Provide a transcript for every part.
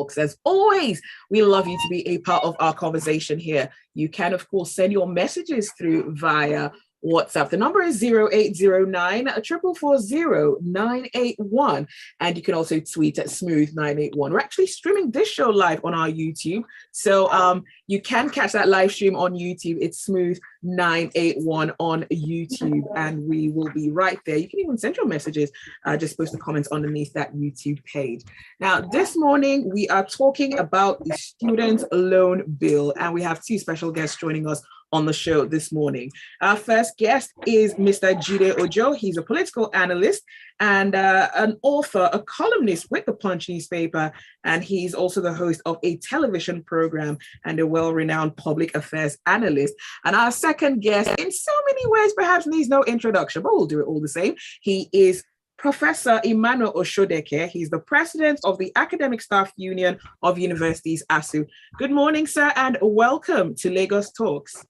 Talks. As always, we love you to be a part of our conversation here. You can, of course, send your messages through via WhatsApp. The number is 0809 440 981. And you can also tweet at Smooth981. We're actually streaming this show live on our YouTube. So you can catch that live stream on YouTube. It's Smooth981 on YouTube. And we will be right there. You can even send your messages. Just post the comments underneath that YouTube page. Now, this morning, we are talking about the student loan bill. And we have two special guests joining us on the show this morning. Our first guest is Mr. Jide Ojo. He's a political analyst and an author, a columnist with the Punch newspaper, and he's also the host of a television program and a well-renowned public affairs analyst. And our second guest, in so many ways, perhaps needs no introduction, but we'll do it all the same. He is Professor Emmanuel Osodeke. He's the president of the Academic Staff Union of Universities, ASU. Good morning, sir, and welcome to Lagos Talks.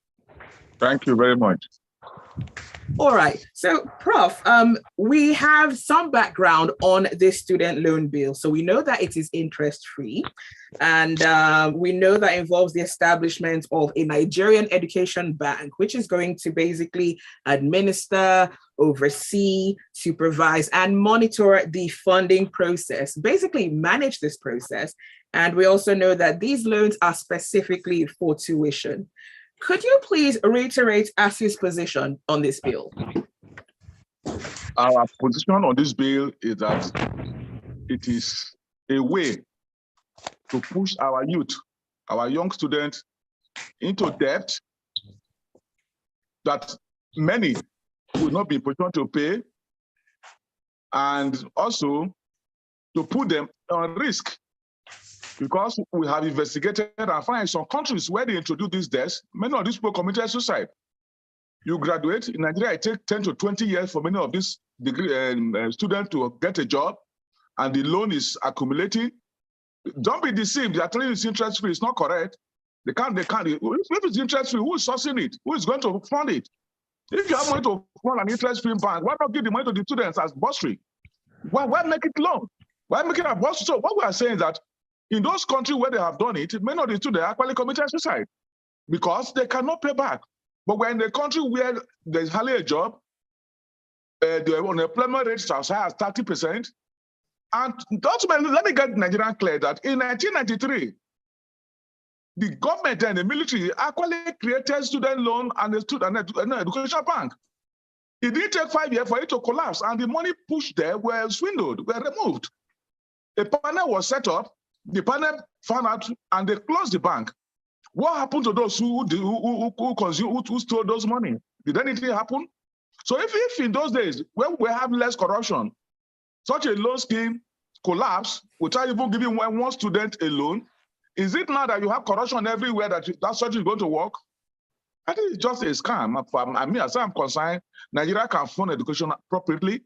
Thank you very much. All right. So, Prof, we have some background on this student loan bill. So we know that it is interest-free, and we know that involves the establishment of a Nigerian education bank, which is going to basically administer, oversee, supervise, and monitor the funding process, basically manage this process. And we also know that these loans are specifically for tuition. Could you please reiterate ASU's position on this bill? Our position on this bill is that it is a way to push our youth, our young students, into debt that many will not be in position to pay, and also to put them on risk. Because we have investigated and found some countries where they introduce these debts, many of these people committed suicide. You graduate, in Nigeria, it takes 10 to 20 years for many of these degree students to get a job, and the loan is accumulating. Don't be deceived, they are telling you it's interest-free, it's not correct. They can't. If it's interest-free, who is sourcing it? Who is going to fund it? If you have money to fund an interest-free bank, why not give the money to the students as bursary? Why make it loan? Why make it a bursary? So what we are saying is that in those countries where they have done it, many of the students actually committed suicide because they cannot pay back. But we're in a country where there's hardly a job, the unemployment rate is as high as 30%. And ultimately, let me get Nigerian clear that in 1993, the government and the military actually created student loan and an educational bank. It didn't take 5 years for it to collapse, and the money pushed there were swindled, were removed. A panel was set up. The panel found out and they closed the bank. What happened to those who stole those money? Did anything happen? So if in those days, when we have less corruption, such a loan scheme collapse without even giving one student a loan, is it now that you have corruption everywhere that such is going to work? I think it's just a scam. I mean, as I'm concerned, Nigeria can fund education appropriately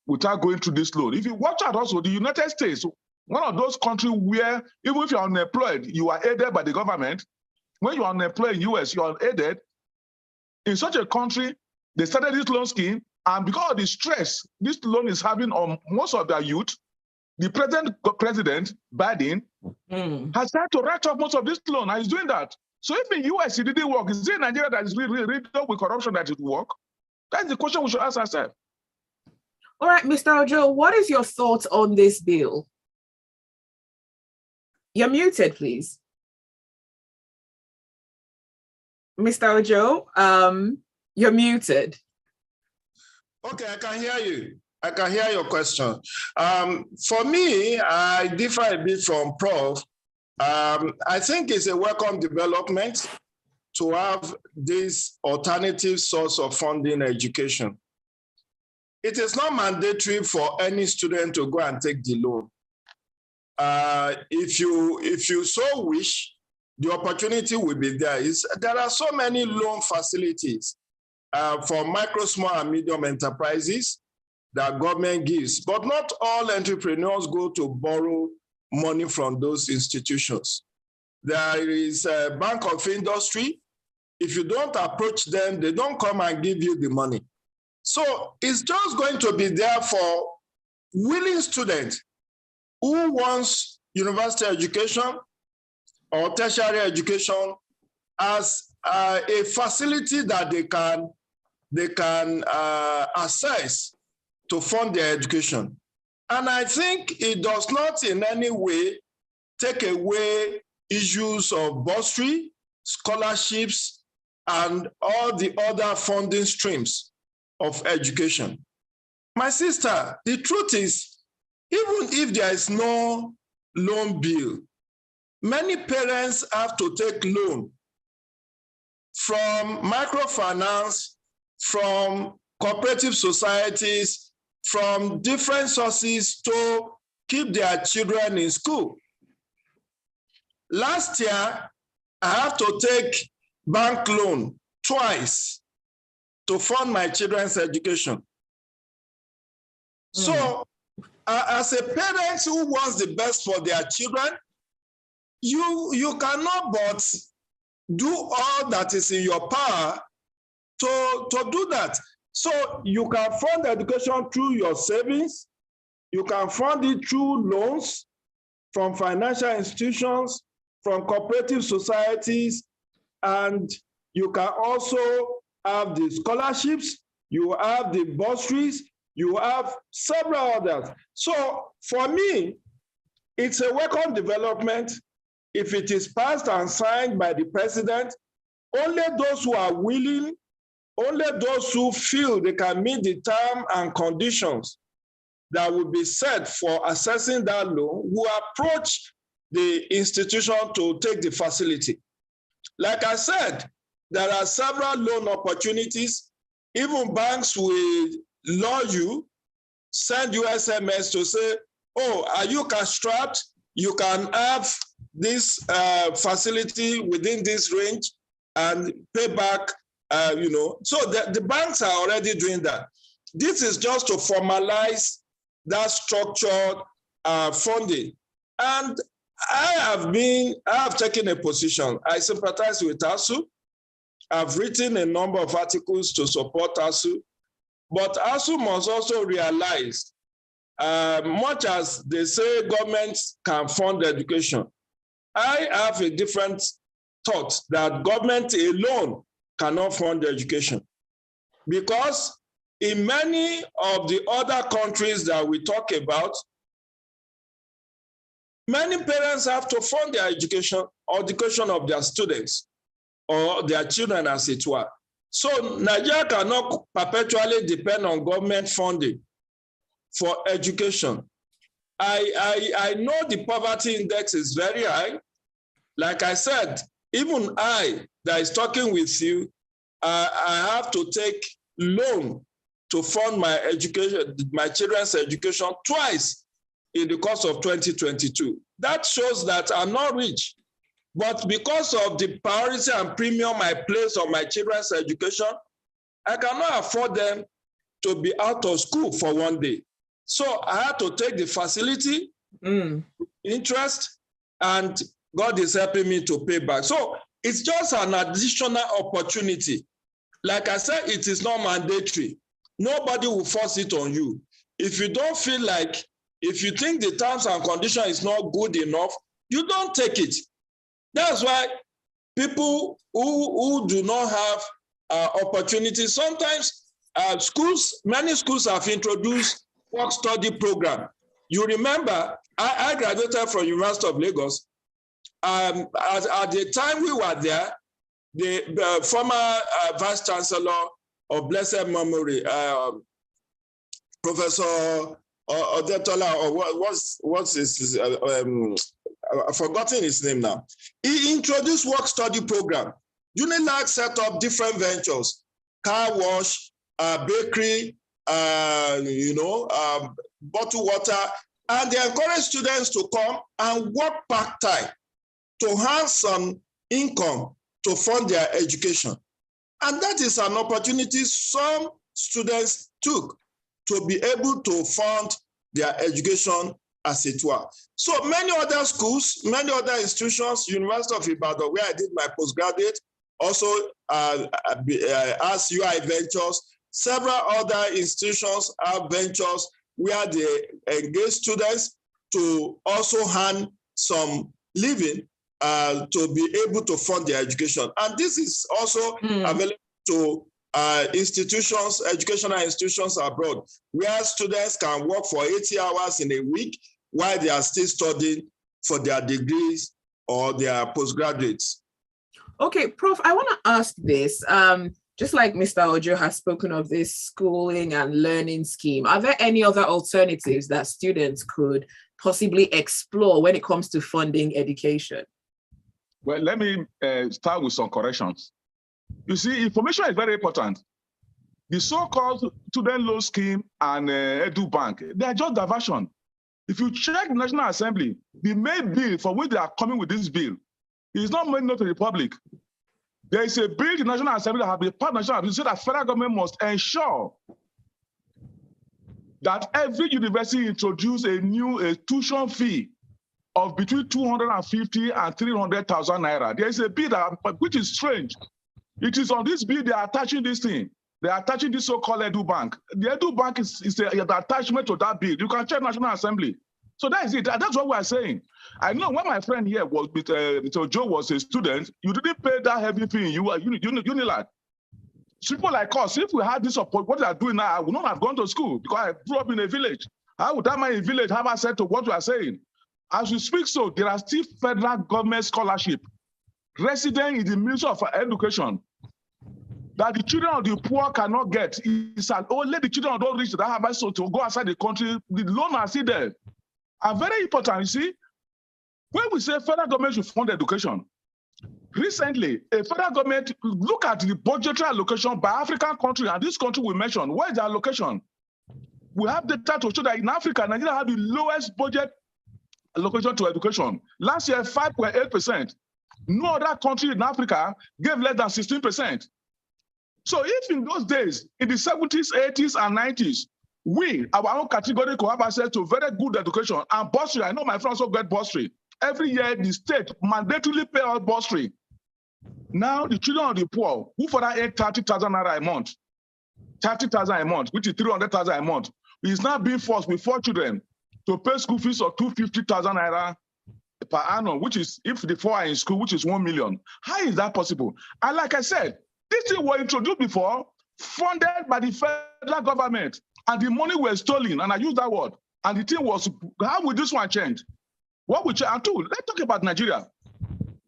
without going through this loan. If you watch out also, the United States, one of those countries where even if you're unemployed, you are aided by the government. When you're unemployed in the US, you are aided. In such a country, they started this loan scheme, and because of the stress this loan is having on most of their youth, the president Biden, has tried to write off most of this loan, and he's doing that. So if in US it didn't work, is it Nigeria that is really up with corruption that it will work? That's the question we should ask ourselves. All right, Mr. Ojo, what is your thoughts on this bill? You're muted, please. Mr. Ojo, you're muted. Okay, I can hear you. I can hear your question. For me, I differ a bit from Prof. I think it's a welcome development to have this alternative source of funding education. It is not mandatory for any student to go and take the loan. If you so wish, the opportunity will be there. There are so many loan facilities for micro, small, and medium enterprises that government gives, but not all entrepreneurs go to borrow money from those institutions. There is a Bank of Industry. If you don't approach them, they don't come and give you the money. So it's just going to be there for willing students who wants university education or tertiary education as a facility that they can access to fund their education. And I think it does not in any way take away issues of bursary, scholarships, and all the other funding streams of education. My sister, the truth is, even if there is no loan bill, many parents have to take loan from microfinance, from cooperative societies, from different sources to keep their children in school. Last year, I have to take bank loan twice to fund my children's education. So, as a parent who wants the best for their children, you cannot but do all that is in your power to do that. So you can fund education through your savings, you can fund it through loans from financial institutions, from cooperative societies, and you can also have the scholarships, you have the bursaries, you have several others. So for me, it's a welcome development. If it is passed and signed by the president, only those who are willing, only those who feel they can meet the terms and conditions that will be set for accessing that loan will approach the institution to take the facility. Like I said, there are several loan opportunities. Even banks will lure you, send you SMS to say, oh, are you cash strapped? You can have this facility within this range and pay back, So the banks are already doing that. This is just to formalize that structured funding. And I have taken a position. I sympathize with ASU. I've written a number of articles to support ASU, but ASU must also realize, much as they say governments can fund education, I have a different thought that government alone cannot fund education. Because in many of the other countries that we talk about, many parents have to fund their education or education of their students or their children, as it were. So Nigeria cannot perpetually depend on government funding for education. I know the poverty index is very high. Like I said, even I that is talking with you, I have to take loan to fund my education, my children's education twice in the course of 2022. That shows that I'm not rich. But because of the priority and premium I place on my children's education, I cannot afford them to be out of school for one day. So I had to take the facility, interest, and God is helping me to pay back. So it's just an additional opportunity. Like I said, it is not mandatory. Nobody will force it on you. If you don't feel like, if you think the terms and condition is not good enough, you don't take it. That's why people who do not have opportunities, sometimes many schools have introduced work study program. You remember, I graduated from University of Lagos. At the time we were there, the former Vice Chancellor of blessed memory, Professor Odetola, or what's his, I've forgotten his name now. He introduced work study program. Unilag set up different ventures, car wash, bakery, bottled water, and they encourage students to come and work part-time to have some income to fund their education. And that is an opportunity some students took to be able to fund their education, as it were. So many other schools, many other institutions, University of Ibadan, where I did my postgraduate, also as UI Ventures, several other institutions have ventures where they engage students to also hand some living to be able to fund their education. And this is also available to institutions, educational institutions abroad, where students can work for 80 hours in a week while they are still studying for their degrees or their postgraduates. Okay, Prof, I want to ask this. Just like Mr. Ojo has spoken of this schooling and learning scheme, are there any other alternatives that students could possibly explore when it comes to funding education? Well, let me start with some corrections. You see, information is very important. The so-called student loan scheme and Edu Bank, they are just diversion. If you check the National Assembly, the main bill for which they are coming with this bill is not made known to the public. There is a bill in the National Assembly that has been part of the National Assembly, so that federal government must ensure that every university introduce a new tuition fee of between 250 and 300,000 naira. There is a bill that, which is strange. It is on this bill they are attaching this thing. They are attaching this so-called Edu Bank. The Edu Bank is the attachment to that bill. You can check National Assembly. So that is it. That's what we are saying. I know when my friend here was with Mr. Joe was a student, you didn't pay that heavy fee. You were Unilag. People like us, if we had this support, what they are doing now, I would not have gone to school because I grew up in a village. How would that man in a village have access to what we are saying? As we speak, so there are still federal government scholarship resident in the Ministry of Education that the children of the poor cannot get. It's only the children don't reach that have access to go outside the country. The loan are still there. And very important, you see, when we say federal government should fund education, recently, a federal government, look at the budgetary allocation by African country, and this country we mentioned, where is the allocation? We have data to show that in Africa, Nigeria had the lowest budget allocation to education. Last year, 5.8%. No other country in Africa gave less than 16%. So if in those days, in the 70s, 80s, and 90s, we, our own category, could have access to very good education and bursary. I know my friends also get bursary. Every year, the state mandatorily pay out bursary. Now, the children of the poor, who for that 30,000 naira a month, 30,000 a month, which is 300,000 a month, is now being forced with 4 children to pay school fees of 250,000 naira per annum, which is, if the 4 are in school, which is 1 million. How is that possible? And like I said, this thing was introduced before, funded by the federal government, and the money was stolen, and I use that word. And the thing was, how will this one change? What will change? And two, let's talk about Nigeria.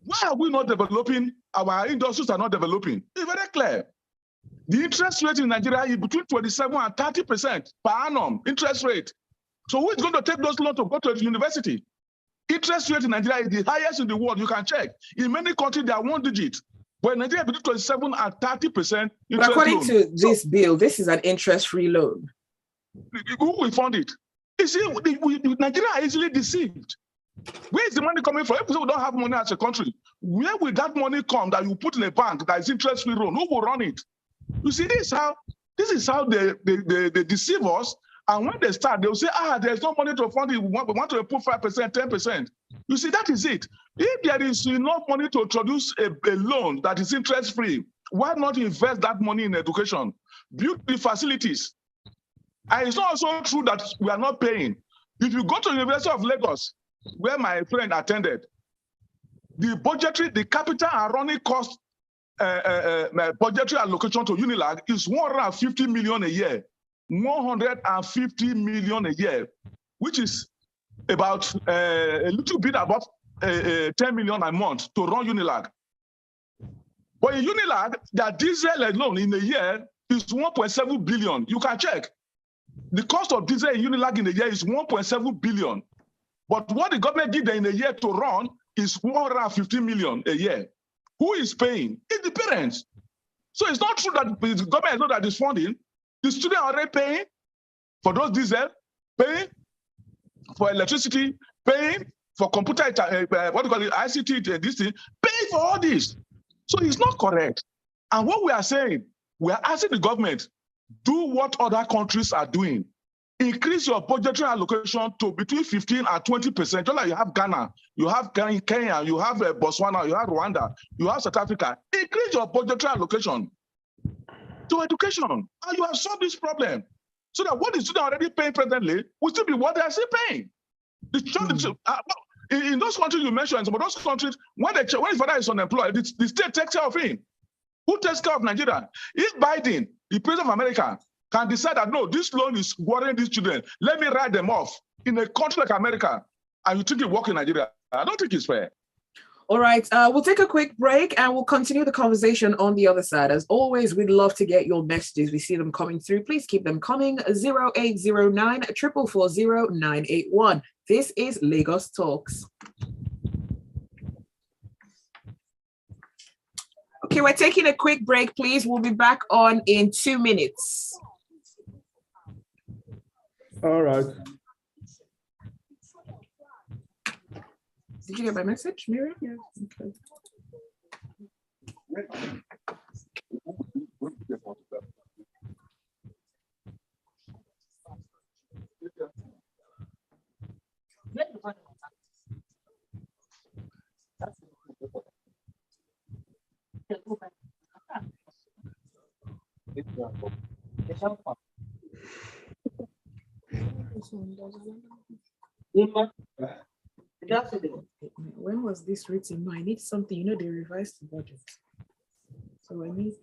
Why are we not developing? Our industries are not developing. It's very clear. The interest rate in Nigeria is between 27 and 30% per annum interest rate. So who is going to take those loans to go to the university? Interest rate in Nigeria is the highest in the world. You can check. In many countries, they are 1 digit. But in Nigeria, between 27 and 30%. But according to this bill, this is an interest-free loan. Who will fund it? You see, Nigeria are easily deceived. Where is the money coming from? If we don't have money as a country, where will that money come that you put in a bank that is interest-free loan? Who will run it? You see, this is how they deceive us. And when they start, they'll say, there's no money to fund it. We want to put 5%, 10%. You see, that is it. If there is enough money to introduce a loan that is interest-free, why not invest that money in education? Build the facilities. And it's not also true that we are not paying. If you go to the University of Lagos, where my friend attended, the capital and running cost budgetary allocation to Unilag is 150 million a year. 150 million a year, which is about a little bit above 10 million a month to run Unilag. But in Unilag, their diesel alone in a year is 1.7 billion. You can check. The cost of diesel in Unilag in a year is 1.7 billion. But what the government did in a year to run is 150 million a year. Who is paying? It's the parents. So it's not true that the government is not that is funding. The students are already paying for those diesel, paying for electricity, paying for computer, ICT, this thing, paying for all this. So it's not correct. And what we are saying, we are asking the government, do what other countries are doing. Increase your budgetary allocation to between 15 and 20%. Just like you have Ghana, you have Kenya, you have Botswana, you have Rwanda, you have South Africa. Increase your budgetary allocation to education, and you have solved this problem. So that what the students are already paying presently will still be what they are still paying. In those countries you mentioned, some of those countries, when his father is unemployed, the state takes care of him. Who takes care of Nigeria? If Biden, the president of America, can decide that, no, this loan is worrying these children, let me write them off in a country like America, and you think it works in Nigeria, I don't think it's fair. All right, we'll take a quick break and we'll continue the conversation on the other side. As always, we'd love to get your messages. We see them coming through. Please keep them coming. 0809 440 981. This is Lagos Talks. Okay, we're taking a quick break, please. We'll be back on in 2 minutes. All right. Did you get my message, Miriam? Yeah. Okay. When was this written? No, I need something. You know, they revised the budget. So I need.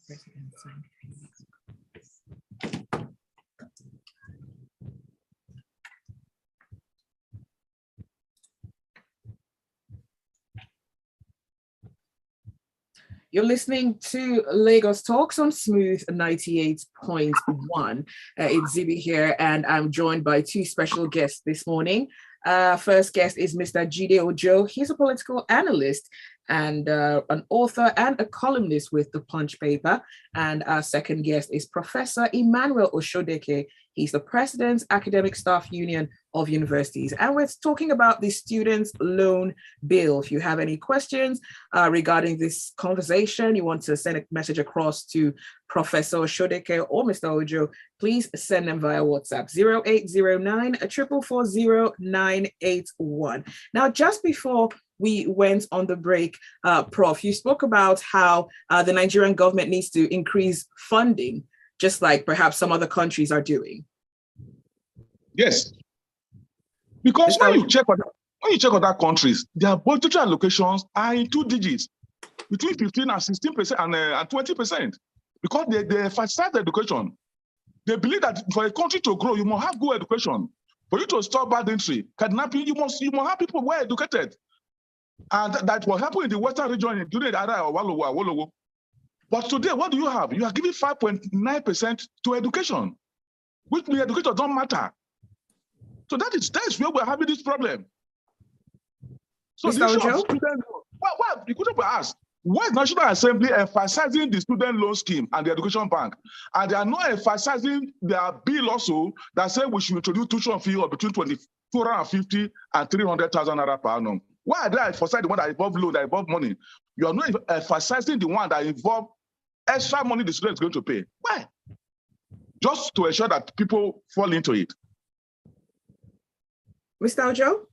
President signed a few weeks ago. You're listening to Lagos Talks on Smooth 98.1. It's Zibby here, and I'm joined by two special guests this morning. First guest is Mr. Jide Ojo. He's a political analyst and an author and a columnist with the Punch paper. And our second guest is Professor Emmanuel Osodeke. He's the President's Academic Staff Union of Universities. And we're talking about the Students' Loan Bill. If you have any questions regarding this conversation, you want to send a message across to Professor Osodeke or Mr. Ojo, please send them via WhatsApp, 0809 440 981. Now, just before we went on the break, Prof, you spoke about how the Nigerian government needs to increase funding, just like perhaps some other countries are doing. Yes, because when you check other countries, their budgetary allocations are in 2 digits, between 15 and 16% and 20%, because they emphasize education. They believe that for a country to grow, you must have good education. For you to stop bad entry, kidnapping, you must have people well educated. And that will happen in the Western region, including the area of Awolowo. But today, what do you have? You are giving 5.9% to education, which means education don't matter. So that is where we're having this problem. So the issue of student loan, well, you could have asked, why is National Assembly emphasizing the student loan scheme and the education bank? And they are not emphasizing their bill also that say we should introduce tuition fee of between 250 and 300,000 naira per annum. Why are they emphasizing the one that involve loan, that involve money? You are not emphasizing the one that involve extra money the student is going to pay. Why? Just to ensure that people fall into it. Mr. Ojo?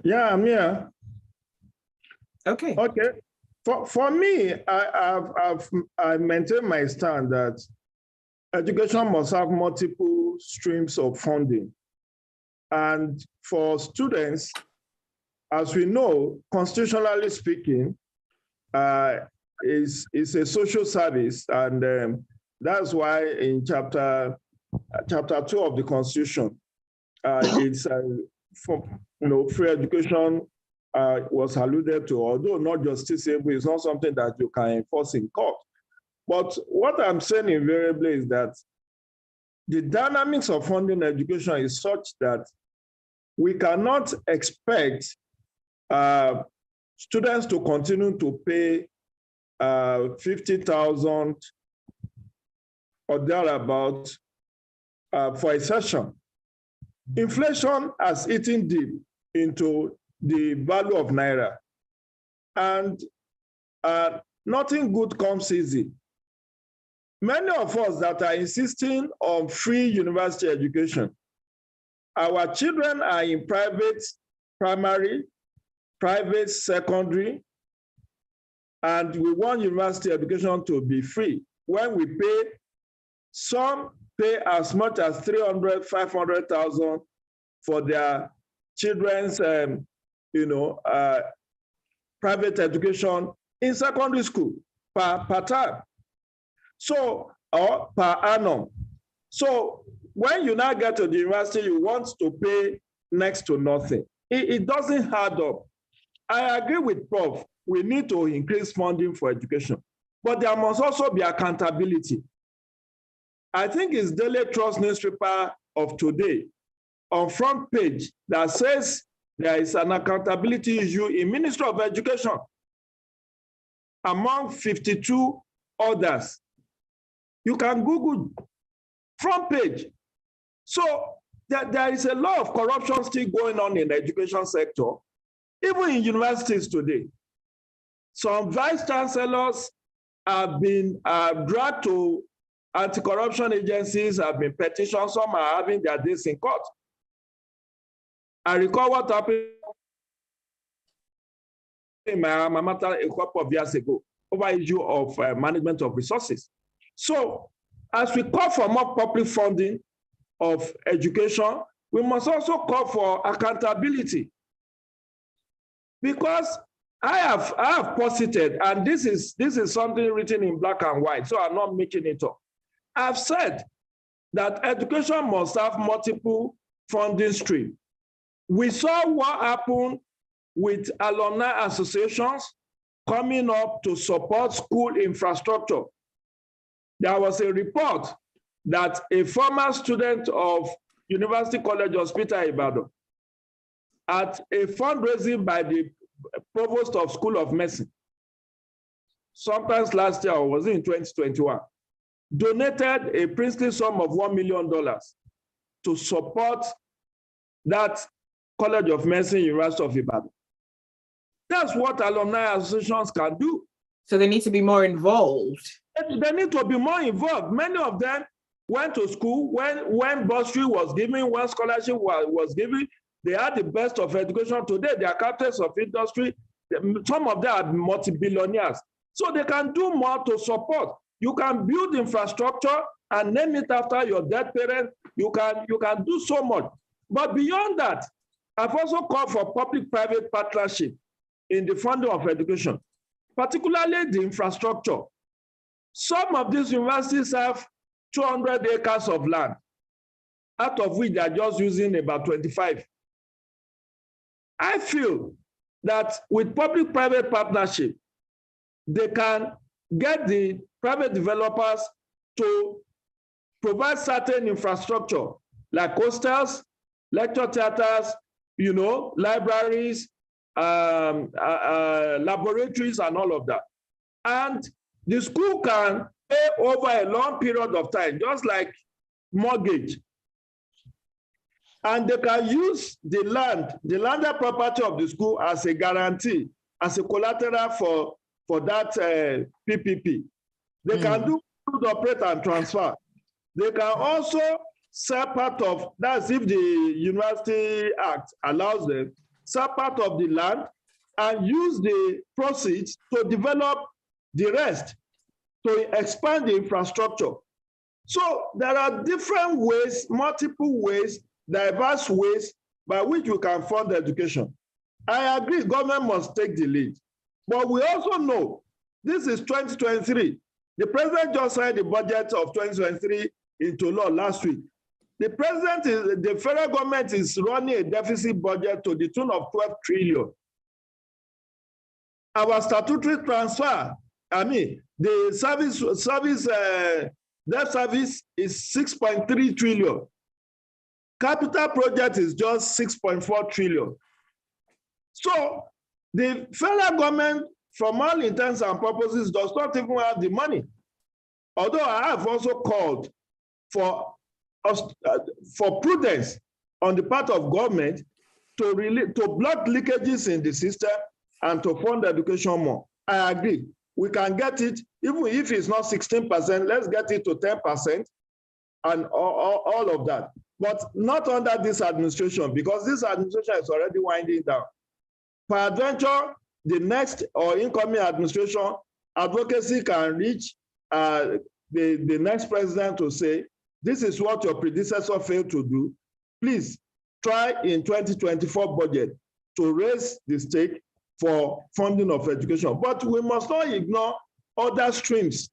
Yeah, I'm here. Okay. Okay. For me, I maintain my stand that education must have multiple streams of funding. And for students, as we know, constitutionally speaking, is a social service, and that's why in chapter 2 of the Constitution, it's free education was alluded to, although not justiciable, it's not something that you can enforce in court. But what I'm saying invariably is that the dynamics of funding education is such that we cannot expect students to continue to pay 50,000 or thereabout for a session. Inflation has eaten deep into the value of Naira, and nothing good comes easy. Many of us that are insisting on free university education Our children are in private primary, private secondary, and we want university education to be free. When we pay, some pay as much as 300, 500,000 for their children's, private education in secondary school per term. So, or per annum. So when you now get to the university, you want to pay next to nothing. It doesn't add up. I agree with Prof. We need to increase funding for education, but there must also be accountability. I think it's Daily Trust newspaper of today on front page that says there is an accountability issue in Ministry of Education among 52 others. You can Google front page. So there is a lot of corruption still going on in the education sector, even in universities today. Some vice chancellors have been dragged to anti-corruption agencies, have been petitioned, some are having their days in court. I recall what happened in my alma mater a couple of years ago over issue of management of resources. So as we call for more public funding of education, we must also call for accountability. Because I have posited, and this is something written in black and white, so I'm not making it up. I've said that education must have multiple funding streams. We saw what happened with alumni associations coming up to support school infrastructure. There was a report that a former student of University College Hospital Ibadan at a fundraising by the provost of School of Medicine, sometimes last year, or was it in 2021, donated a princely sum of $1 million to support that College of Medicine, University of Ibadan. That's what alumni associations can do. So they need to be more involved. They need to be more involved. Many of them went to school when bursary was given, when scholarship was given. They had the best of education. Today, they are captains of industry. Some of them are multi-billionaires. So they can do more to support. You can build infrastructure and name it after your dead parent. You can do so much. But beyond that, I've also called for public-private partnership in the funding of education, particularly the infrastructure. Some of these universities have 200 acres of land, out of which they are just using about 25. I feel that with public-private partnership, they can get the private developers to provide certain infrastructure like hostels, lecture theaters, libraries, laboratories, and all of that. And the school can pay over a long period of time, just like mortgage. And they can use the landed property of the school as a guarantee, as a collateral for that PPP. They can do operate and transfer. They can also sell part of, that's if the University Act allows them, sell part of the land and use the proceeds to develop the rest, to expand the infrastructure. So there are different ways, multiple ways, diverse ways by which we can fund education. I agree, government must take the lead. But we also know this is 2023. The president just signed the budget of 2023 into law last week. The federal government is running a deficit budget to the tune of 12 trillion. Our statutory transfer, the debt service is 6.3 trillion. Capital project is just 6.4 trillion. So the federal government, from all intents and purposes, does not even have the money. Although I have also called for prudence on the part of government to block leakages in the system and to fund education more. I agree. We can get it, even if it's not 16%, let's get it to 10% and all of that. but not under this administration, because this administration is already winding down. Peradventure, the next or incoming administration, advocacy can reach the next president to say, this is what your predecessor failed to do. Please try in 2024 budget to raise the stake for funding of education. But we must not ignore other streams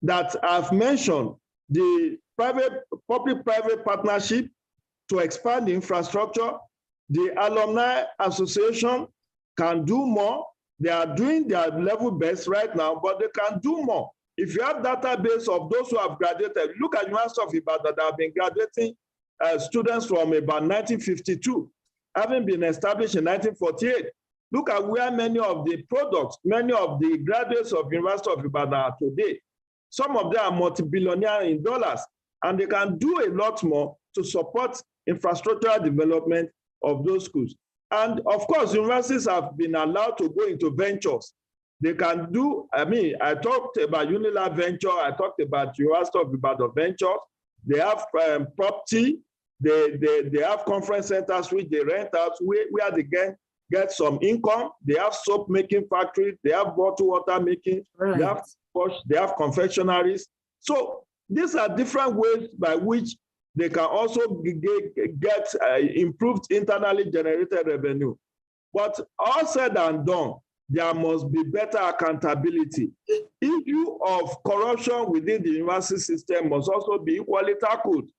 that I've mentioned, the public-private partnership to expand the infrastructure. The alumni association can do more. They are doing their level best right now, but they can do more. If you have database of those who have graduated, look at University of Ibadan that have been graduating students from about 1952, having been established in 1948. Look at where many of the products, many of the graduates of University of Ibadan are today. Some of them are multi-billionaire in dollars, and they can do a lot more to support infrastructural development of those schools. And of course, universities have been allowed to go into ventures. They can do, I talked about Unilag Venture, I talked about University of Ibadan Ventures. They have property, they have conference centers which they rent out, where they get some income. They have soap making factories, they have bottled water making, right. They have confectionaries. So these are different ways by which they can also get improved internally generated revenue. But all said and done, there must be better accountability. Issue of corruption within the university system must also be equally tackled.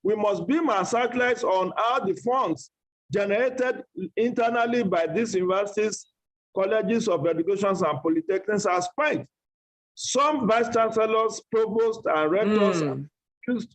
We must be massacred on how the funds generated internally by these universities, colleges of education and polytechnics are spent. Some vice chancellors, provosts, and rectors are accused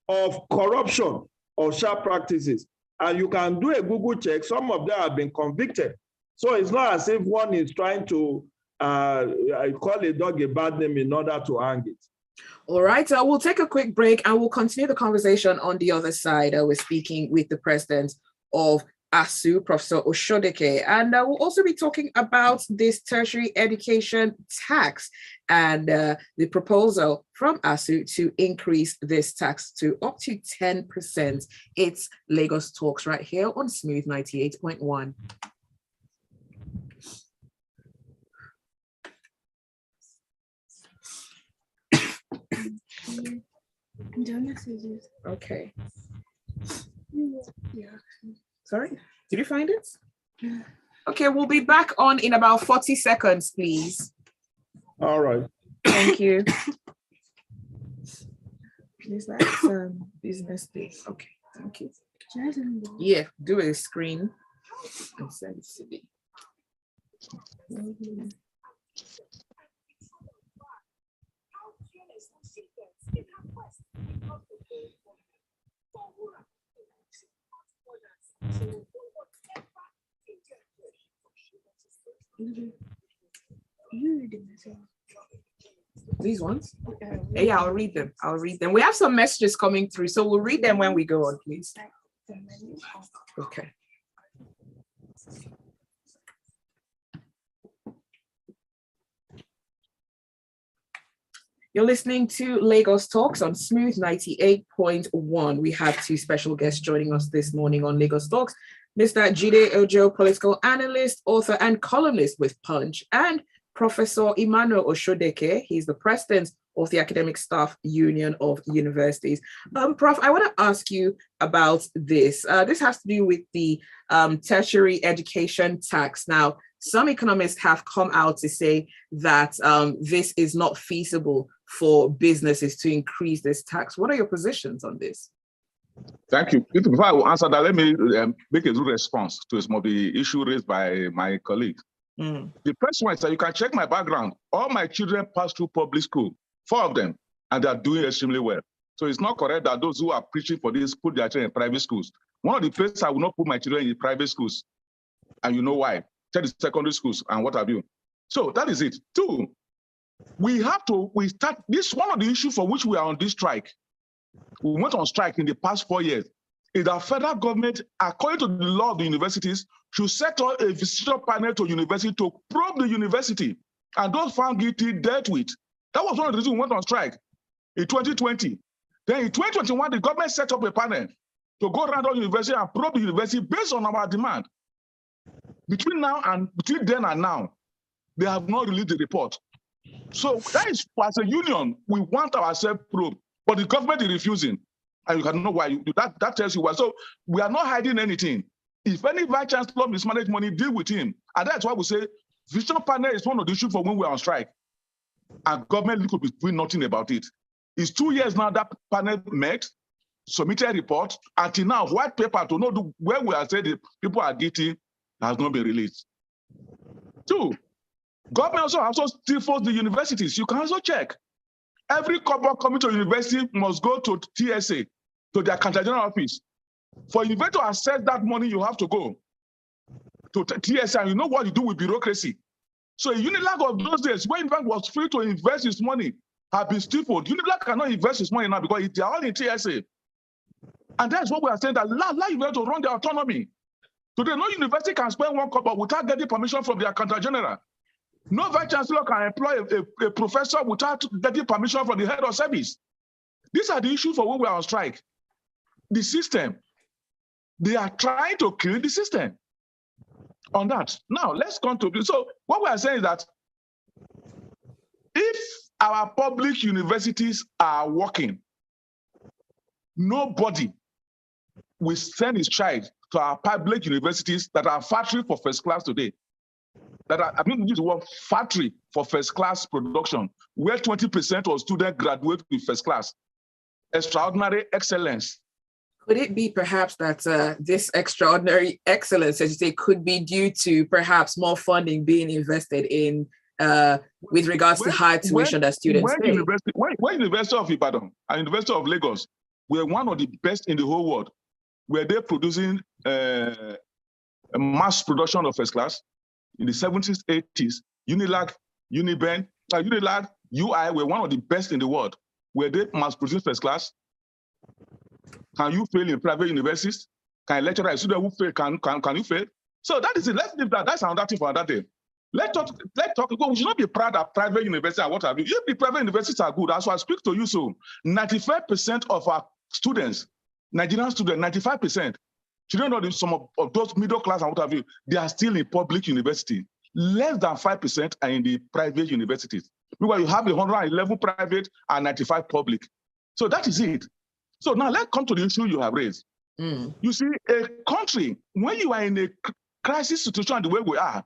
of corruption or sharp practices. And you can do a Google check, some of them have been convicted. So it's not as if one is trying to call a dog a bad name in order to hang it. All right, we'll take a quick break and we'll continue the conversation on the other side. We're speaking with the president of ASU, Professor Osodeke, and we'll also be talking about this tertiary education tax and the proposal from ASU to increase this tax to up to 10%. It's Lagos Talks right here on Smooth 98.1. Okay. Yeah. Sorry, did you find it? Okay, we'll be back on in about 40 seconds, please. All right. Thank you. Please, that's business day. Okay, thank you. Yeah, do a screen and send it to me. These ones? Yeah, I'll read them. We have some messages coming through, so we'll read them when we go on, please. Okay. You're listening to Lagos Talks on Smooth 98.1. We have two special guests joining us this morning on Lagos Talks. Mr. Jide Ojo, political analyst, author, and columnist with Punch, and Professor Emmanuel Osodeke. He's the president of the Academic Staff Union of Universities. Prof, I want to ask you about this. This has to do with the tertiary education tax. Now, some economists have come out to say that this is not feasible for businesses to increase this tax. What are your positions on this? Thank you. Before I will answer that, let me make a good response to some of the issue raised by my colleague. The first one is that you can check my background. All my children passed through public school, 4 of them, and they are doing extremely well. So it's not correct that those who are preaching for this put their children in private schools. One of the places I will not put my children in private schools, and you know why. Tell the secondary schools and what have you. So that is it. 2, we start this one of the issues for which we are on this strike. We went on strike in the past 4 years. Is that federal government, according to the law of the universities, should set up a visitor panel to university to probe the university, and those found guilty dealt with. That was one of the reasons we went on strike in 2020. Then in 2021, the government set up a panel. to go around all university and probe the university based on our demand. Between then and now, they have not released the report. So that is, as a union, we want ourselves probed, but the government is refusing. And you can know why. That tells you why. So we are not hiding anything. If any vice chancellor mismanage money, deal with him. And that's why we say vision panel is one of the issues for when we're on strike. And government could be doing nothing about it. It's 2 years now that panel met, submitted a report. Until now, white paper to know where we are saying the people are guilty has not been released. 2, government also still force the universities. You can also check. Every couple coming to university must go to TSA, to their counter general office. For you to access that money, you have to go to TSA. And you know what you do with bureaucracy. So Unilag of those days, when Unilag was free to invest his money, have been stifled. Unilag cannot invest his money now because they are all in TSA. And that's what we are saying, that allow university to run their autonomy. Today, no university can spend 1 kobo without getting permission from their counter general. No vice chancellor can employ a professor without getting permission from the head of service. These are the issues for when we are on strike. The system. They are trying to kill the system on that. Now, let's come to this. So what we are saying is that if our public universities are working, nobody will send his child to our public universities that are factory for first class today. That are, I mean, use the word factory for first class production, where 20% of students graduate with first class. Extraordinary excellence. Could it be perhaps that this extraordinary excellence, as you say, could be due to perhaps more funding being invested in with regards to high tuition that students pay? University of Ibadan and University of Lagos were one of the best in the whole world. Were they producing a mass production of first class? In the 70s, 80s, Unilag, Uniben, Unilag, UI were one of the best in the world. Were they mass producing first class? Can you fail in private universities? Can a lecturer, a student who fail, can you fail? So that is it. Let's leave that. That's another thing for another day. Let's talk. We should not be proud of private universities and what have you. If the private universities are good, as I speak to you, so 95% of our students, Nigerian students, 95%, children of some of those middle class and what have you, they are still in public university. Less than 5% are in the private universities. Because you have the 111 private and 95 public. So that is it. So now let's come to the issue you have raised. You see, a country, when you are in a crisis situation the way we are,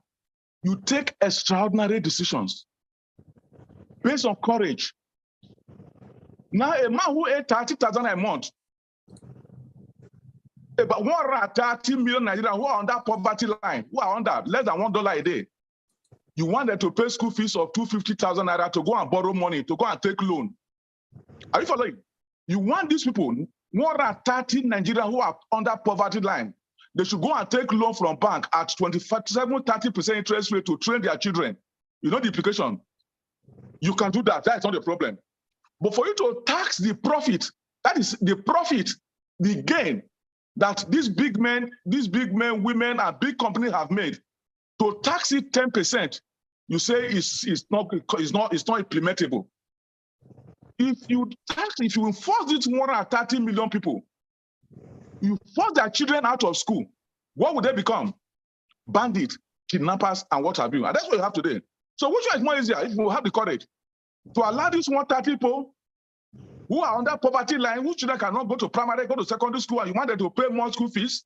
you take extraordinary decisions based on courage. Now, a man who ate 30,000 a month, about 130 million Nigerians who are on that poverty line, who are under less than $1 a day, you want them to pay school fees of 250,000 naira to go and borrow money, to go and take loan. Are you following? You want these people, 130 Nigerians who are under poverty line, they should go and take loan from bank at 27-30% interest rate to train their children. You know the implication. You can do that. That's not the problem. But for you to tax the profit, that is the profit, the gain that these big men, women, and big companies have made, to tax it 10%, you say it's not implementable. If you enforce this 130 million people, you force their children out of school, what would they become? Bandits, kidnappers, and what have you. And that's what you have today. So which one is more easier if you have the courage to allow these 130 people who are on that poverty line, whose children cannot go to primary, go to secondary school, and you want them to pay more school fees?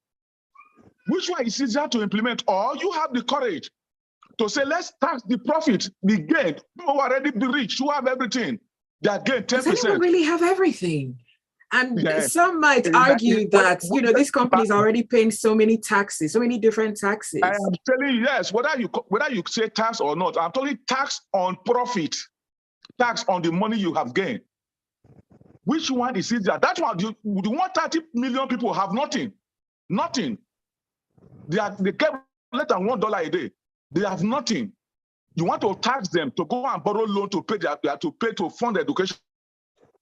Which one is easier to implement? Or you have the courage to say, let's tax the profit, the gain. People who are already rich, who have everything, they are gain 10%. Does anyone really have everything? And some might argue that, these companies are already paying so many taxes, so many different taxes. I am telling you, yes, whether you say tax or not, I'm talking tax on profit, tax on the money you have gained. Which one is easier? That one, the 130 million people have nothing. Nothing. They get less than $1 a day. They have nothing. You want to tax them to go and borrow loan to pay to fund education.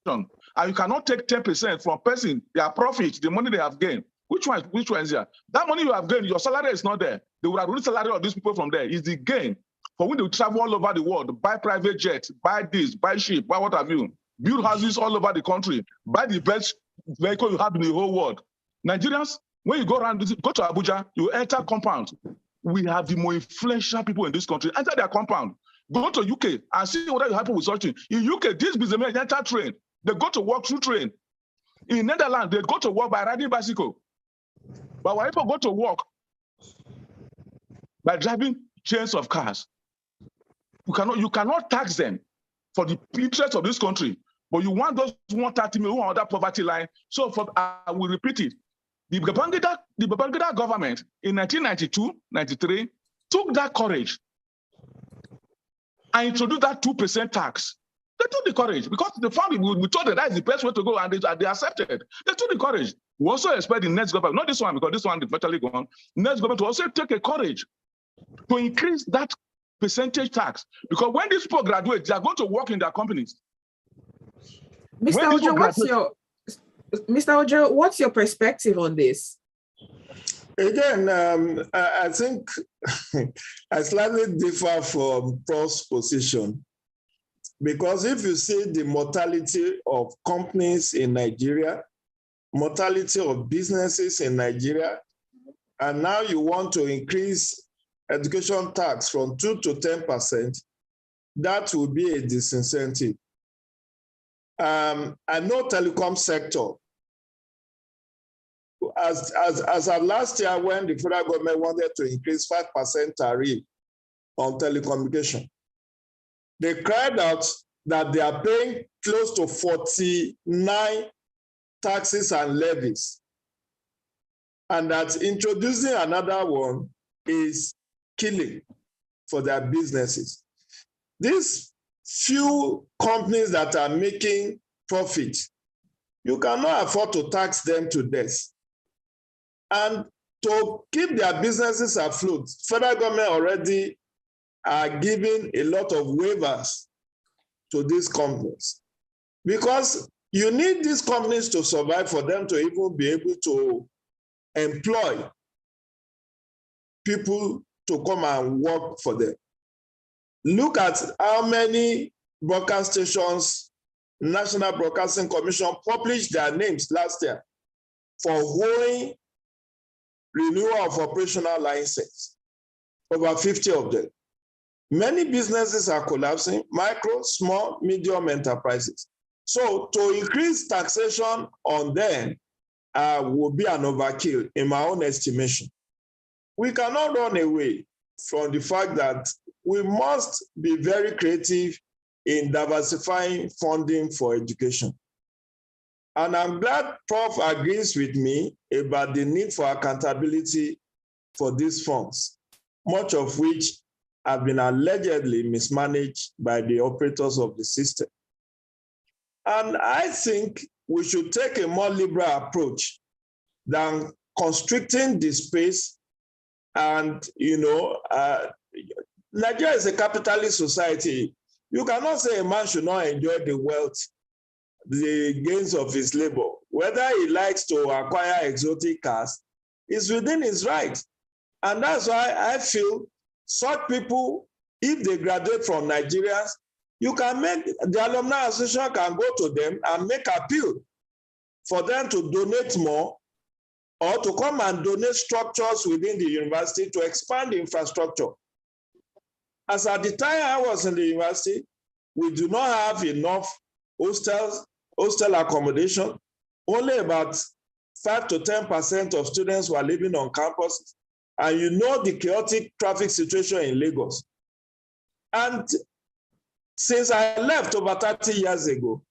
And you cannot take 10% from person, their profit, the money they have gained. Which one is here? That money you have gained, your salary is not there. They would have released salary of these people from there. Is the gain for when they travel all over the world, buy private jets, buy this, buy ship, buy what have you, build houses all over the country, buy the best vehicle you have in the whole world. Nigerians, when you go around, go to Abuja, you enter compound. We have the more influential people in this country. Enter their compound. Go to UK and see what happens with such thing. In UK, these businessmen enter train. They go to work through train. In Netherlands, they go to work by riding bicycle. But when people go to work by driving chains of cars, you cannot tax them for the interest of this country. But you want those 130 million on that poverty line. So I will repeat it. The Babangida government in 1992-93 took that courage and introduced that 2% tax. They took the courage because the family, we told them that is the best way to go, and they accepted. They took the courage. We also expect the next government, not this one, because this one is virtually gone, next government to also take a courage to increase that percentage tax. Because when these people graduate, they are going to work in their companies. Mr. Ojo, what's your perspective on this? Again, I think I slightly differ from Pro's position, because if you see the mortality of companies in Nigeria, mortality of businesses in Nigeria, and now you want to increase education tax from 2 to 10%, that will be a disincentive. I know telecom sector, as of last year when the federal government wanted to increase 5% tariff on telecommunication, they cried out that they are paying close to 49 taxes and levies, and that introducing another one is killing for their businesses. These few companies that are making profit, you cannot afford to tax them to death. And to keep their businesses afloat, federal government already are giving a lot of waivers to these companies, because you need these companies to survive for them to even be able to employ people to come and work for them. Look at how many broadcast stations National Broadcasting Commission published their names last year for holding renewal of operational license, over 50 of them. Many businesses are collapsing, micro, small, medium enterprises. So to increase taxation on them will be an overkill in my own estimation. We cannot run away from the fact that we must be very creative in diversifying funding for education. And I'm glad Prof agrees with me about the need for accountability for these funds, much of which have been allegedly mismanaged by the operators of the system. And I think we should take a more liberal approach than constricting the space. And, Nigeria is a capitalist society. You cannot say a man should not enjoy the wealth, the gains of his labor. Whether he likes to acquire exotic cars is within his right. And that's why I feel such people, if they graduate from Nigerians, you can make, the Alumni Association can go to them and make appeal for them to donate more, or to come and donate structures within the university to expand the infrastructure. As at the time I was in the university, we do not have enough hostel accommodation. Only about 5 to 10% of students were living on campus. And you know the chaotic traffic situation in Lagos. And since I left over 30 years ago,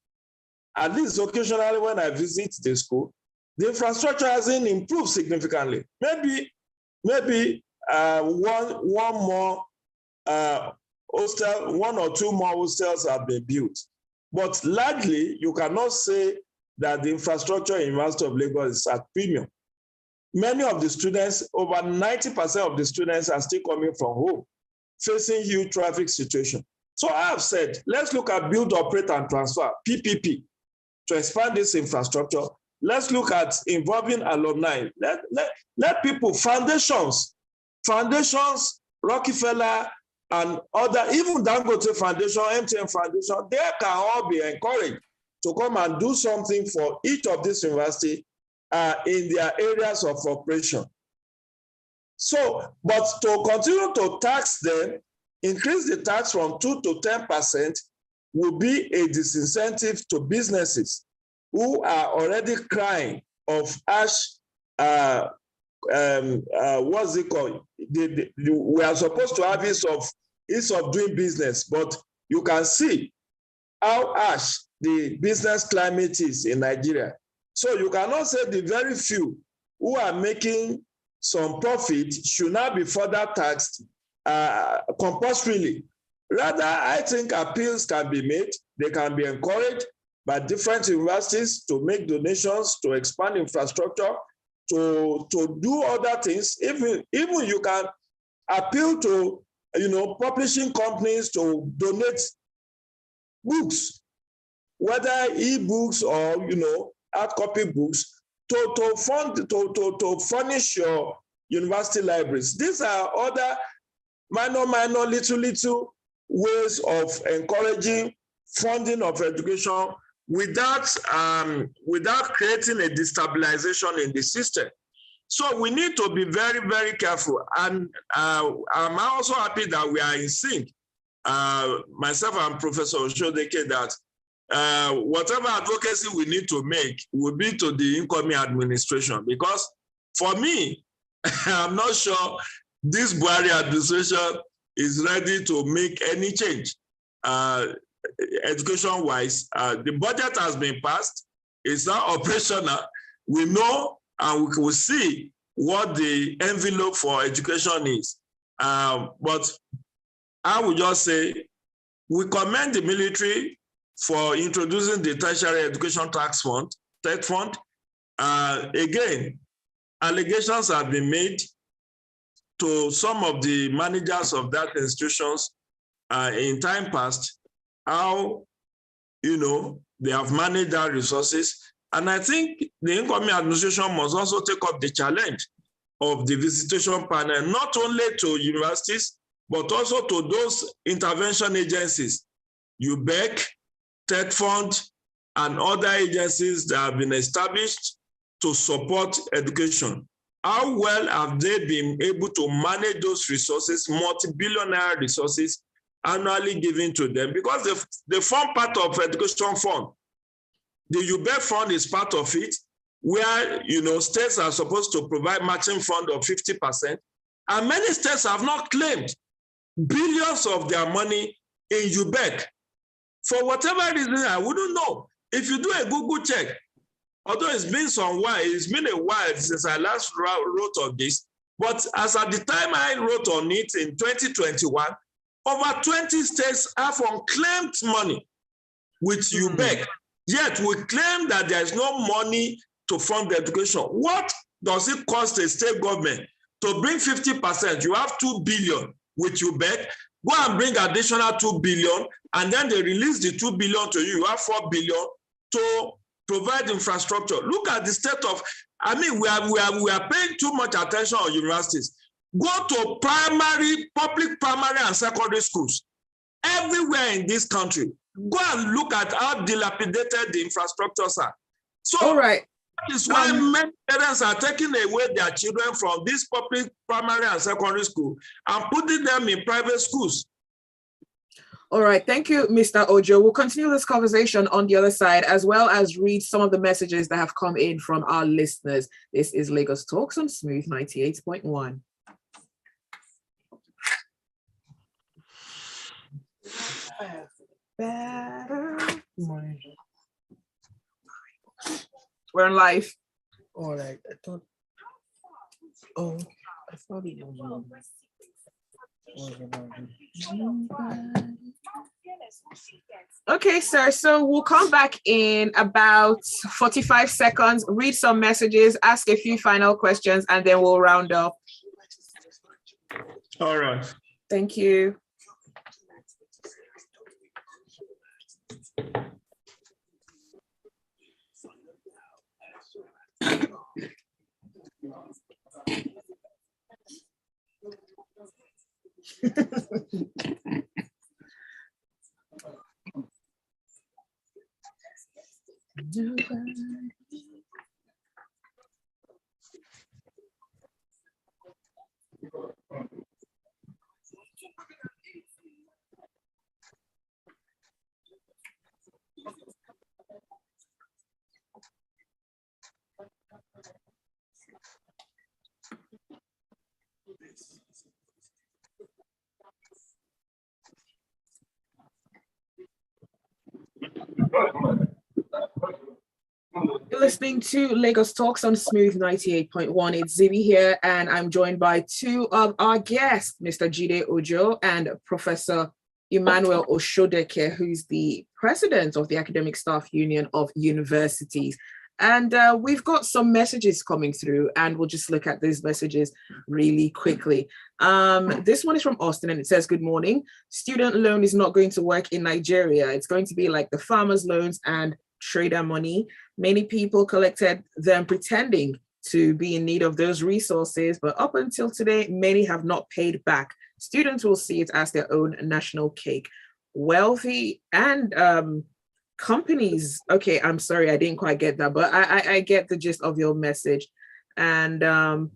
at least occasionally when I visit the school, the infrastructure hasn't improved significantly. Maybe one more hostel, 1 or 2 more hostels have been built. But largely, you cannot say that the infrastructure in University of Lagos is at premium. Many of the students, over 90% of the students are still coming from home, facing huge traffic situation. So I have said, let's look at build, operate, and transfer, PPP, to expand this infrastructure. Let's look at involving alumni. Let people, foundations, Rockefeller, and other, even Dangote Foundation, MTN Foundation, they can all be encouraged to come and do something for each of these universities in their areas of operation. So, but to continue to tax them, increase the tax from 2 to 10% will be a disincentive to businesses who are already crying of harsh, what's it called? We are supposed to have ease of doing business, but you can see how harsh the business climate is in Nigeria. So you cannot say the very few who are making some profit should not be further taxed compulsorily. Rather, I think appeals can be made. They can be encouraged by different universities to make donations, to expand infrastructure, to do other things. Even you can appeal to publishing companies to donate books, whether e-books or hard copy books, to furnish your university libraries. These are other minor little ways of encouraging funding of education without creating a destabilization in the system. So we need to be very, very careful. And I'm also happy that we are in sync, myself and Professor Osodeke, that whatever advocacy we need to make will be to the incoming administration. Because for me, I'm not sure this Buhari administration is ready to make any change. Education-wise, the budget has been passed. It's now operational. We know and we will see what the envelope for education is. But I would just say, we commend the military for introducing the tertiary education tax fund, TED fund. Again, allegations have been made to some of the managers of that institutions in time past, how they have managed their resources. And I think the incoming administration must also take up the challenge of the visitation panel, not only to universities, but also to those intervention agencies, UBEC, TED Fund, and other agencies that have been established to support education. How well have they been able to manage those resources, multi-billionaire resources annually given to them? Because they form part of education fund. The UBEC fund is part of it, where states are supposed to provide matching fund of 50%, and many states have not claimed billions of their money in UBEC. For whatever reason, I wouldn't know. If you do a Google check, although it's been a while since I last wrote on this, but as at the time I wrote on it in 2021, over 20 states have unclaimed money with UBEC. Yet we claim that there is no money to fund the education. What does it cost a state government to bring 50%? You have 2 billion with UBEC, go and bring additional 2 billion, and then they release the 2 billion to you. You have 4 billion to provide infrastructure. Look at the state of, we are paying too much attention on universities. Go to public primary and secondary schools everywhere in this country. Go and look at how dilapidated the infrastructures are. So all right. That is why many parents are taking away their children from this public primary and secondary school and putting them in private schools. All right, thank you, Mr. Ojo. We'll continue this conversation on the other side, as well as read some of the messages that have come in from our listeners. This is Lagos Talks on Smooth 98.1. We're on live. All right, I thought it was Okay, sir. So we'll come back in about 45 seconds, read some messages, ask a few final questions, and then we'll round up. All right. Thank you. listening to Lagos Talks on Smooth 98.1. It's Zibby here, and I'm joined by two of our guests, Mr. Jide Ojo and Professor Emmanuel Osodeke, who's the president of the Academic Staff Union of Universities. And we've got some messages coming through, and we'll just look at these messages really quickly. This one is from Austin, and it says, good morning. Student loan is not going to work in Nigeria. It's going to be like the farmers' loans and trader money. Many people collected them pretending to be in need of those resources, but up until today, many have not paid back. Students will see it as their own national cake. Wealthy and companies, okay, I'm sorry, I didn't quite get that, but I get the gist of your message. And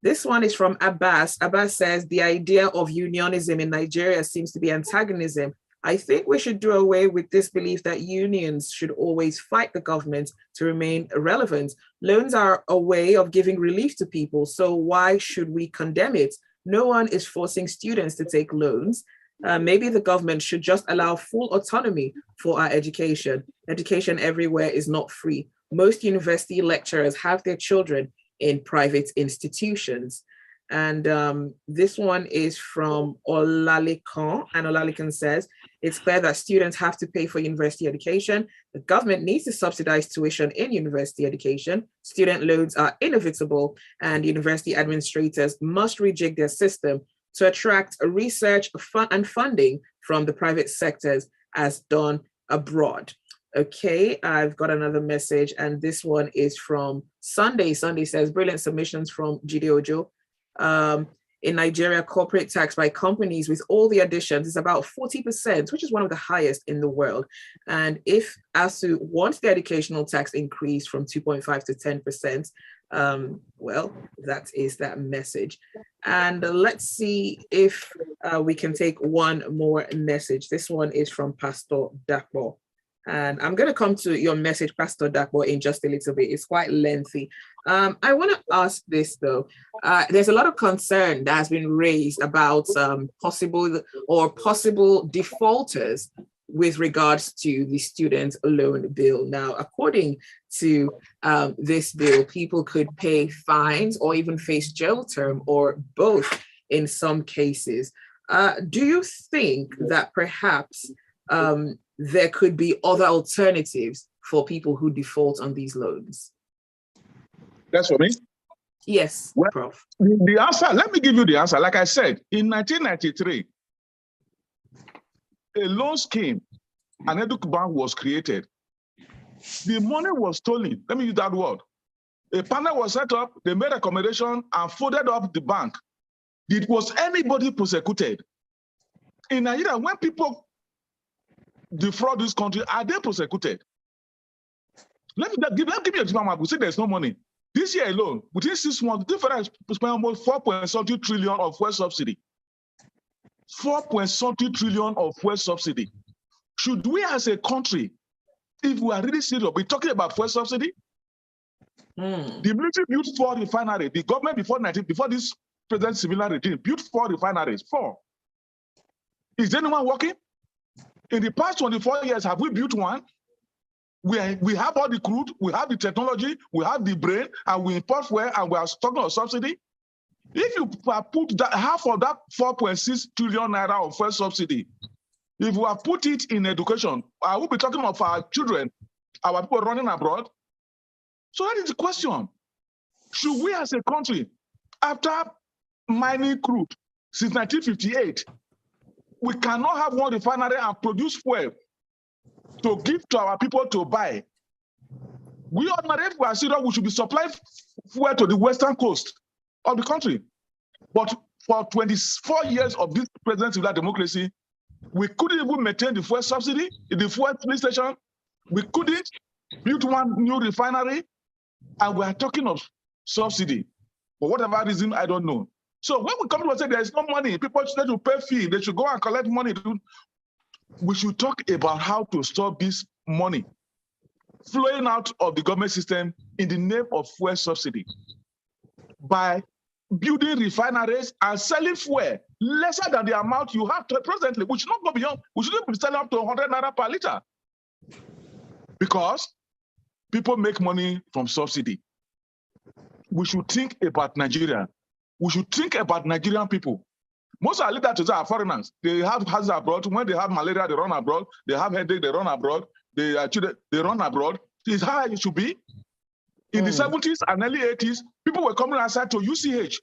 this one is from Abbas. Abbas says, the idea of unionism in Nigeria seems to be antagonism. I think we should do away with this belief that unions should always fight the government to remain relevant. Loans are a way of giving relief to people, so why should we condemn it? No one is forcing students to take loans. Maybe the government should just allow full autonomy for our education. Education everywhere is not free. Most university lecturers have their children in private institutions. And this one is from Olalekan, and Olalekan says, it's clear that students have to pay for university education. The government needs to subsidize tuition in university education. Student loans are inevitable, and university administrators must rejig their system to attract research and funding from the private sectors as done abroad. Okay, I've got another message, and this one is from Sunday. Sunday says, brilliant submissions from Jide Ojo. In Nigeria, corporate tax by companies with all the additions is about 40%, which is one of the highest in the world. And if ASU wants the educational tax increased from 2.5 to 10%, well, that is that message. And let's see if we can take one more message. This one is from Pastor Dakbo. And I'm going to come to your message, Pastor Dakbo, in just a little bit. It's quite lengthy. I want to ask this, though. There's a lot of concern that has been raised about possible defaulters with regards to the student loan bill. Now, according to this bill, people could pay fines or even face jail term or both in some cases. Do you think that perhaps there could be other alternatives for people who default on these loans? That's for me? Yes, well, Prof. The answer, let me give you the answer. Like I said, in 1993, a loan scheme, an Edu Bank was created. The money was stolen. Let me use that word. A panel was set up, they made a accommodation and folded up the bank. Was anybody prosecuted? In Nigeria, when people defraud this country, are they prosecuted? Let me give you an example. We say there's no money. This year alone, within 6 months, the difference spent almost 4.something trillion of fuel subsidy. 4.something trillion of fuel subsidy. Should we as a country, if we are really serious, be talking about fuel subsidy? The military built 4 refineries. The government before this present civilian regime built 4 refineries. 4. Is anyone working? In the past 24 years, have we built one? We have all the crude, we have the technology, we have the brain, and we import fuel, and we are talking of subsidy. If you put that, half of that 4.6 trillion naira of fuel subsidy, if we have put it in education, I will be talking of our children, our people running abroad. So that is the question. Should we as a country, after mining crude since 1958, we cannot have one refinery and produce fuel to give to our people to buy? We ordinarily, if we are serious, we should be supplying fuel to the western coast of the country. But for 24 years of this present civil democracy, we couldn't even maintain the fuel subsidy in the fuel filling station. We couldn't build one new refinery, and we are talking of subsidy. For whatever reason, I don't know. So when we come to say there is no money, people should to pay fee, they should go and collect money. We should talk about how to stop this money flowing out of the government system in the name of fuel subsidy by building refineries and selling fuel lesser than the amount you have presently. We should not go beyond, we shouldn't be selling up to 100 naira per liter. Because people make money from subsidy. We should think about Nigeria. We should think about Nigerian people. Most of our leaders today are foreigners. They have houses abroad. When they have malaria, they run abroad. They have headache, they run abroad. They run abroad. It's how it should be. In the 70s and early 80s, people were coming outside to UCH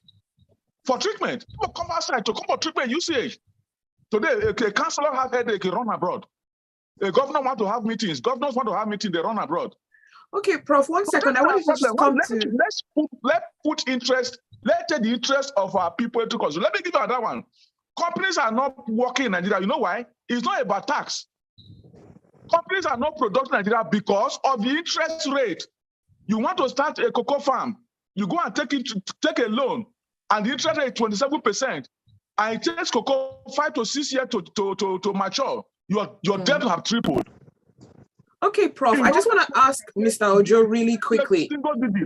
for treatment. People come outside to come for treatment UCH. Today, a councillor have headache, he run abroad. A governor want to have meetings. Governors want to have meetings, they run abroad. Okay, Prof, one second. I want to just come to... Let's put interest, let's take the interest of our people into consideration. Let me give you another one. Companies are not working in Nigeria. You know why? It's not about tax. Companies are not producing in Nigeria because of the interest rate. You want to start a cocoa farm, you go and take a loan, and the interest rate is 27%, and it takes cocoa 5 to 6 years to mature. Your debt will have tripled. Okay, Prof, I just want to ask Mr. Ojo really quickly.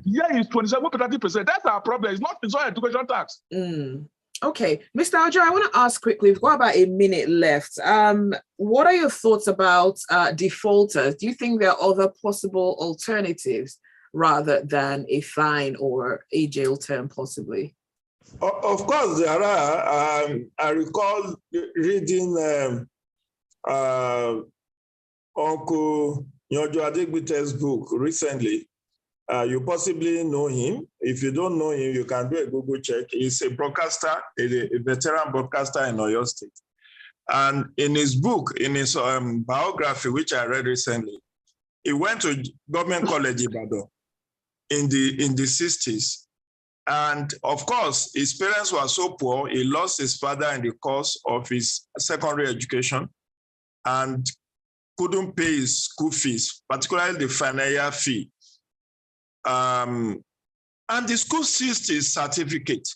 Yeah, it's 27%. That's our problem. It's not education tax. Okay, Mr. Ojo, I want to ask quickly, we've got about a minute left. What are your thoughts about defaulters? Do you think there are other possible alternatives rather than a fine or a jail term, possibly? Of course, there are. I recall reading Uncle Osodike's book recently. You possibly know him. If you don't know him, you can do a Google check. He's a broadcaster, a veteran broadcaster in Oyo State. And in his book, in his biography, which I read recently, he went to Government College Ibadan in the 60s. And of course, his parents were so poor, he lost his father in the course of his secondary education and couldn't pay his school fees, particularly the final year fee. And the school seized his certificate.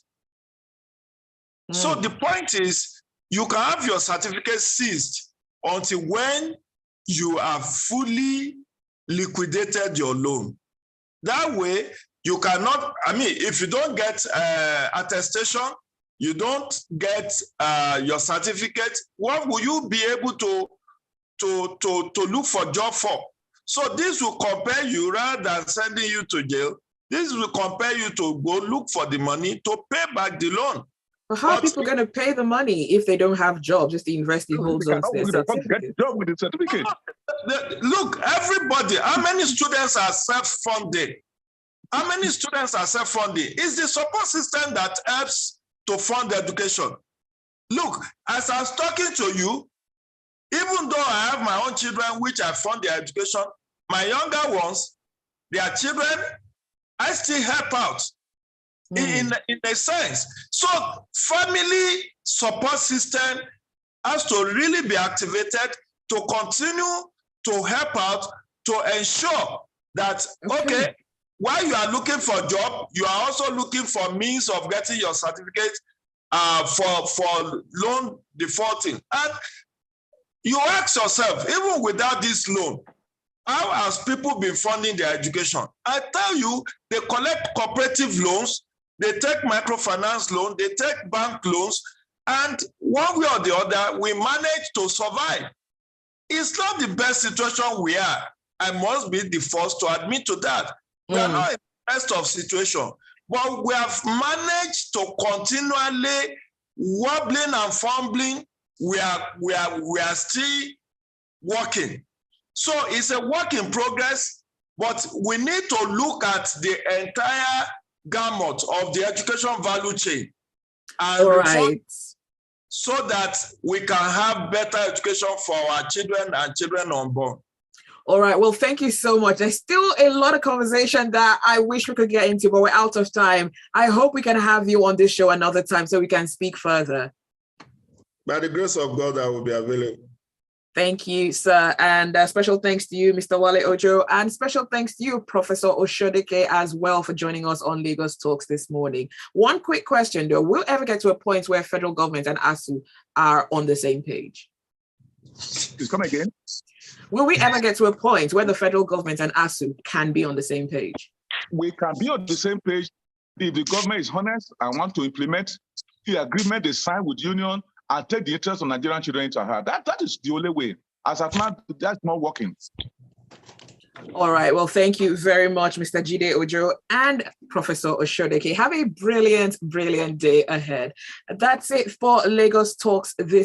So the point is, you can have your certificate seized until when you have fully liquidated your loan. That way, you cannot, if you don't get attestation, you don't get your certificate, what will you be able to look for job for? So this will compel you, rather than sending you to jail, this will compel you to go look for the money to pay back the loan. But how are people going to pay the money if they don't have jobs, if the university holds on to their certificate? Get job with the certificate. Look, everybody, how many students are self-funded? How many students are self-funded? It's the support system that helps to fund education. Look, as I was talking to you, even though I have my own children, which I fund their education, my younger ones, their children, I still help out in a sense. So family support system has to really be activated to continue to help out, to ensure that, okay, while you are looking for a job, you are also looking for means of getting your certificate for loan defaulting. And you ask yourself, even without this loan, how has people been funding their education? I tell you, they collect cooperative loans, they take microfinance loans, they take bank loans, and one way or the other, we manage to survive. It's not the best situation we are. I must be the first to admit to that. We are not in the best of situation, but we have managed to continually wobbling and fumbling. We are still working. So it's a work in progress, but we need to look at the entire gamut of the education value chain and so that we can have better education for our children and children unborn. All right. Well, thank you so much. There's still a lot of conversation that I wish we could get into, but we're out of time. I hope we can have you on this show another time so we can speak further. By the grace of God, I will be available. Thank you, sir. And special thanks to you, Mr. Wale Ojo, and special thanks to you, Professor Osodeke, as well, for joining us on Lagos Talks this morning. One quick question, though. Will ever get to a point where federal government and ASU are on the same page? Please come again. Will we ever get to a point where the federal government and ASU can be on the same page? We can be on the same page if the government is honest and want to implement the agreement they signed with union and take the interest of Nigerian children into heart. That is the only way. As of now, that's not working. All right. Well, thank you very much, Mr. Jide Ojo and Professor Osodeke. Have a brilliant, brilliant day ahead. That's it for Lagos Talks this